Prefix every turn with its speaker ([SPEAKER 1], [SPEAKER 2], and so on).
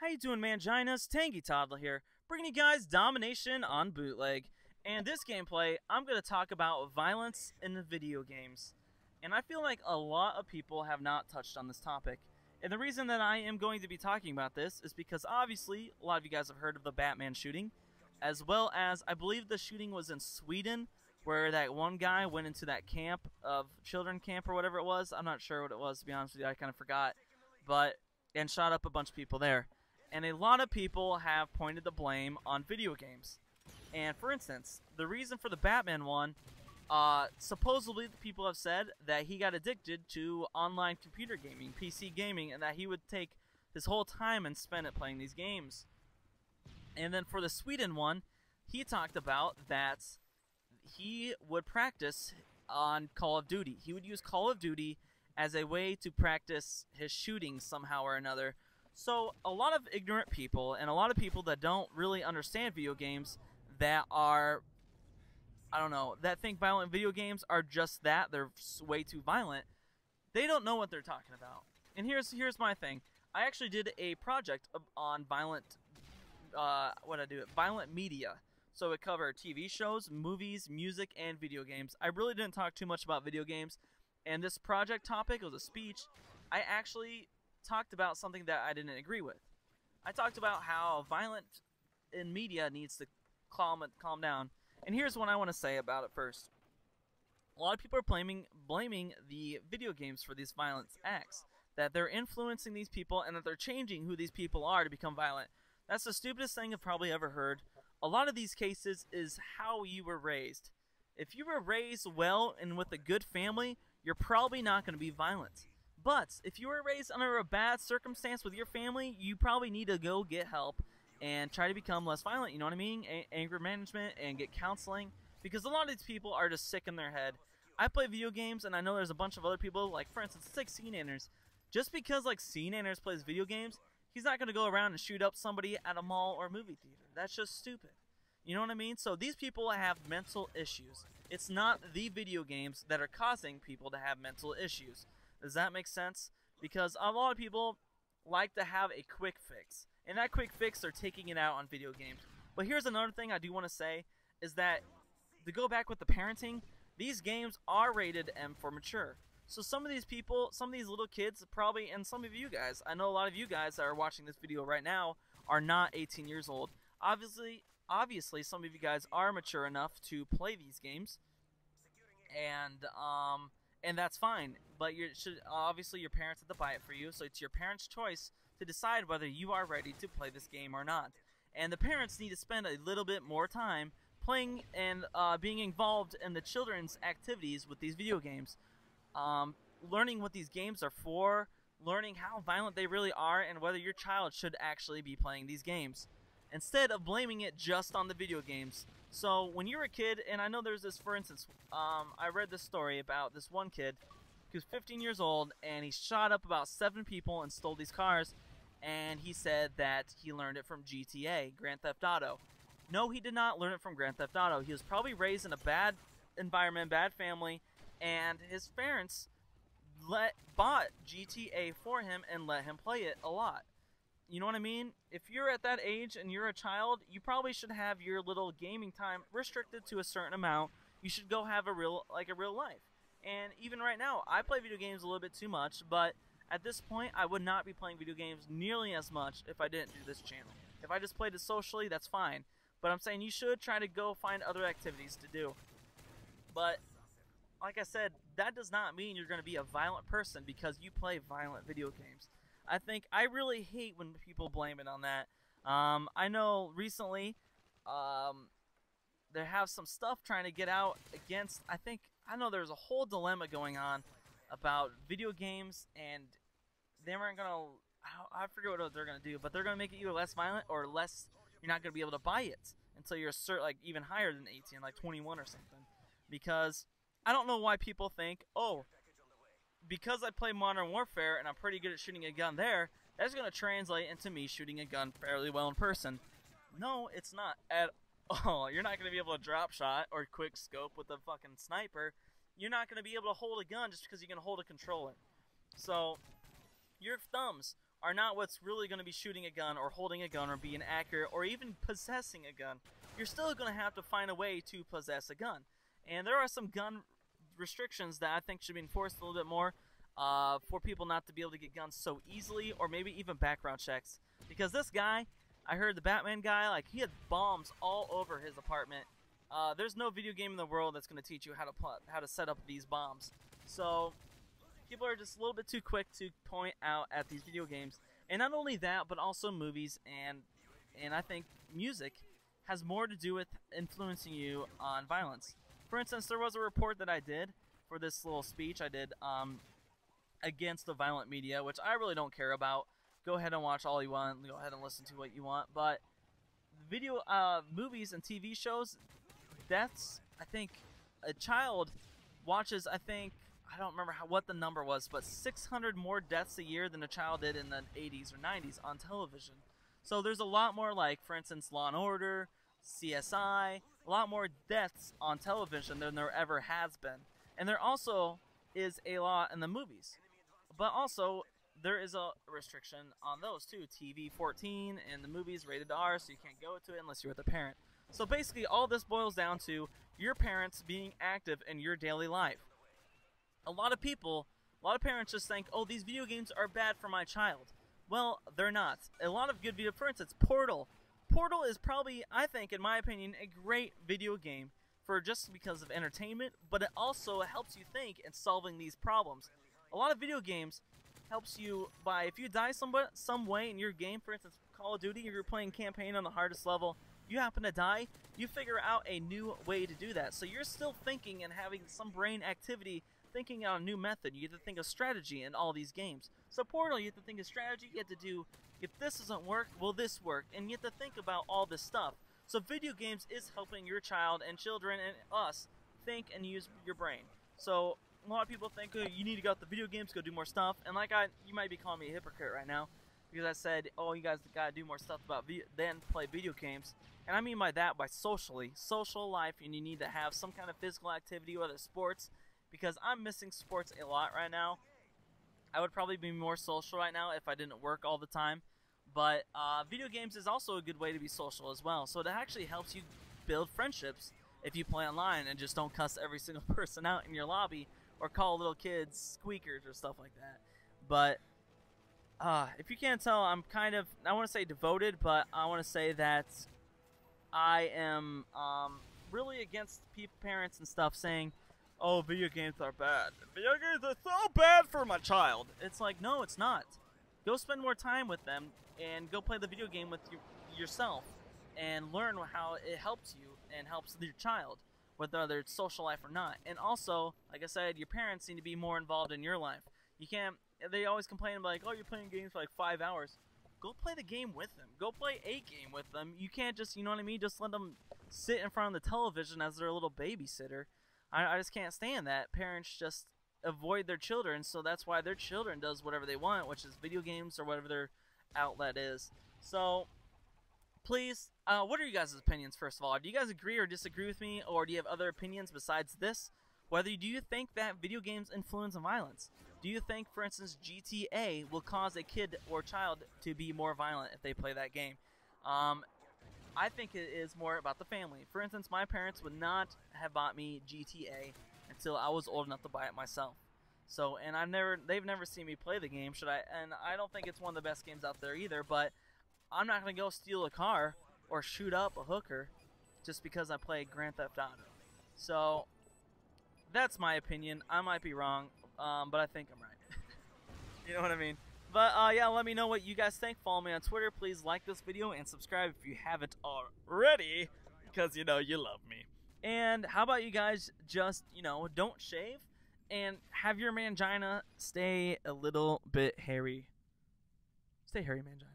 [SPEAKER 1] you doing, Manginas? Tangy Toddler here, bringing you guys Domination on Bootleg. And this gameplay, I'm going to talk about violence in the video games. And I feel like a lot of people have not touched on this topic. And the reason that I am going to be talking about this is because obviously a lot of you guys have heard of the Batman shooting, as well as I believe the shooting was in Sweden, where that one guy went into that camp of children camp or whatever it was. I'm not sure what it was, to be honest with you. I kind of forgot. And shot up a bunch of people there. And a lot of people have pointed the blame on video games. And for instance, the reason for the Batman one, supposedly the people have said that he got addicted to online computer gaming, PC gaming, and that he would take his whole time and spend it playing these games. And then for the Sweden one, he talked about that he would practice on Call of Duty. He would use Call of Duty as a way to practice his shooting somehow or another. So a lot of ignorant people and a lot of people that don't really understand video games that are, I don't know, that think violent video games are just that. They're way too violent. They don't know what they're talking about. And here's my thing. I actually did a project on violent, violent media. So it covered TV shows, movies, music, and video games. I really didn't talk too much about video games. And this project topic was a speech. I actually talked about something that I didn't agree with. I talked about how violent in media needs to calm down. And here's what I want to say about it first. A lot of people are blaming the video games for these violent acts. That they're influencing these people and that they're changing who these people are to become violent. That's the stupidest thing I've probably ever heard. A lot of these cases is how you were raised. If you were raised well and with a good family, you're probably not going to be violent. But if you were raised under a bad circumstance with your family, you probably need to go get help and try to become less violent, you know what I mean? Anger management and get counseling. Because a lot of these people are just sick in their head. I play video games and I know there's a bunch of other people, like for instance, it's like C-Nanners. Just because like C-Nanners plays video games, he's not going to go around and shoot up somebody at a mall or movie theater. That's just stupid. You know what I mean? So these people have mental issues. It's not the video games that are causing people to have mental issues. Does that make sense? Because a lot of people like to have a quick fix. And that quick fix, they're taking it out on video games. But here's another thing I do want to say, is that to go back with the parenting, these games are rated M for mature. So some of these people, some of these little kids probably, and some of you guys, I know a lot of you guys that are watching this video right now are not 18 years old. Obviously, some of you guys are mature enough to play these games, and that's fine. But obviously your parents have to buy it for you, so it's your parents' choice to decide whether you are ready to play this game or not. And the parents need to spend a little bit more time playing and being involved in the children's activities with these video games, learning what these games are for, learning how violent they really are, and whether your child should actually be playing these games, instead of blaming it just on the video games. So when you're a kid, and I know there's this, for instance, I read this story about this one kid who's 15 years old, and he shot up about 7 people and stole these cars, and he said that he learned it from GTA, Grand Theft Auto. No, he did not learn it from Grand Theft Auto. He was probably raised in a bad environment, bad family, and his parents bought GTA for him and let him play it a lot. You know what I mean? If you're at that age and you're a child, you probably should have your little gaming time restricted to a certain amount. You should go have a real life. And even right now, I play video games a little bit too much, but at this point, I would not be playing video games nearly as much if I didn't do this channel. If I just played it socially, that's fine. But I'm saying you should try to go find other activities to do. But like I said, that does not mean you're going to be a violent person because you play violent video games. I really hate when people blame it on that. I know recently they have some stuff trying to get out against, I know there's a whole dilemma going on about video games, and they weren't going to, I forget what they're going to do, but they're going to make it either less violent or less, you're not going to be able to buy it until you're even higher than 18, like 21 or something. Because I don't know why people think, oh, because I play Modern Warfare and I'm pretty good at shooting a gun there, that's going to translate into me shooting a gun fairly well in person. No, it's not at all. You're not going to be able to drop shot or quick scope with a fucking sniper. You're not going to be able to hold a gun just because you can hold a controller. So, your thumbs are not what's really going to be shooting a gun or holding a gun or being accurate or even possessing a gun. You're still going to have to find a way to possess a gun. And there are some gun restrictions that I think should be enforced a little bit more for people not to be able to get guns so easily, or maybe even background checks. Because this guy, I heard the Batman guy, like, he had bombs all over his apartment. There's no video game in the world that's going to teach you how to set up these bombs. So people are just a little bit too quick to point out at these video games. And not only that, but also movies and I think music has more to do with influencing you on violence. For instance, there was a report that I did for this little speech I did against the violent media, which I really don't care about. Go ahead and watch all you want. Go ahead and listen to what you want. But video, movies and TV shows, that's, I think, a child watches, I don't remember what the number was, but 600 more deaths a year than a child did in the 80s or 90s on television. So there's a lot more, like, for instance, Law & Order, CSI, a lot more deaths on television than there ever has been. And there also is a lot in the movies. But also, there is a restriction on those too. TV 14 and the movies rated R, so you can't go to it unless you're with a parent. So basically, all this boils down to your parents being active in your daily life. A lot of parents just think, oh, these video games are bad for my child. Well, they're not. A lot of good video, for instance, Portal. Portal is probably, I think, in my opinion, a great video game for just because of entertainment, but it also helps you think in solving these problems. A lot of video games helps you by, if you die some way in your game, for instance, Call of Duty, if you're playing campaign on the hardest level, you happen to die, you figure out a new way to do that. So you're still thinking and having some brain activity, thinking out a new method. You have to think of strategy in all these games. So Portal, you have to think of strategy, you have to do, if this doesn't work, will this work? And you have to think about all this stuff. So video games is helping your child and children and us think and use your brain. So a lot of people think, oh, you need to go out the video games, go do more stuff. And like you might be calling me a hypocrite right now because I said, oh, you guys gotta do more stuff then play video games. And I mean by that, by social life, and you need to have some kind of physical activity, whether sports, because I'm missing sports a lot right now. I would probably be more social right now if I didn't work all the time. But video games is also a good way to be social as well. So it actually helps you build friendships if you play online and just don't cuss every single person out in your lobby or call little kids squeakers or stuff like that. But if you can't tell, I'm kind of, I want to say devoted, but I want to say that I am really against parents and stuff saying, oh, video games are bad. Video games are so bad for my child. It's like, no, it's not. Go spend more time with them and go play the video game with yourself and learn how it helps you and helps your child, whether it's social life or not. And also, like I said, your parents need to be more involved in your life. You can't, they always complain like, oh, you're playing games for like 5 hours. Go play the game with them. Go play a game with them. You can't just, you know what I mean, just let them sit in front of the television as their little babysitter. I just can't stand that. Parents just avoid their children, so that's why their children does whatever they want, which is video games or whatever their outlet is. So, please, what are you guys' opinions, first of all? Do you guys agree or disagree with me, or do you have other opinions besides this? Do you think that video games influence violence? Do you think, for instance, GTA will cause a kid or child to be more violent if they play that game? I think it is more about the family. For instance, my parents would not have bought me GTA until I was old enough to buy it myself. So, and they've never seen me play the game, and I don't think it's one of the best games out there either, but I'm not going to go steal a car or shoot up a hooker just because I play Grand Theft Auto. So, that's my opinion. I might be wrong, but I think I'm right. You know what I mean? But, yeah, let me know what you guys think. Follow me on Twitter. Please like this video and subscribe if you haven't already, because, you know, you love me. And how about you guys just, you know, don't shave and have your mangina stay a little bit hairy. Stay hairy, mangina.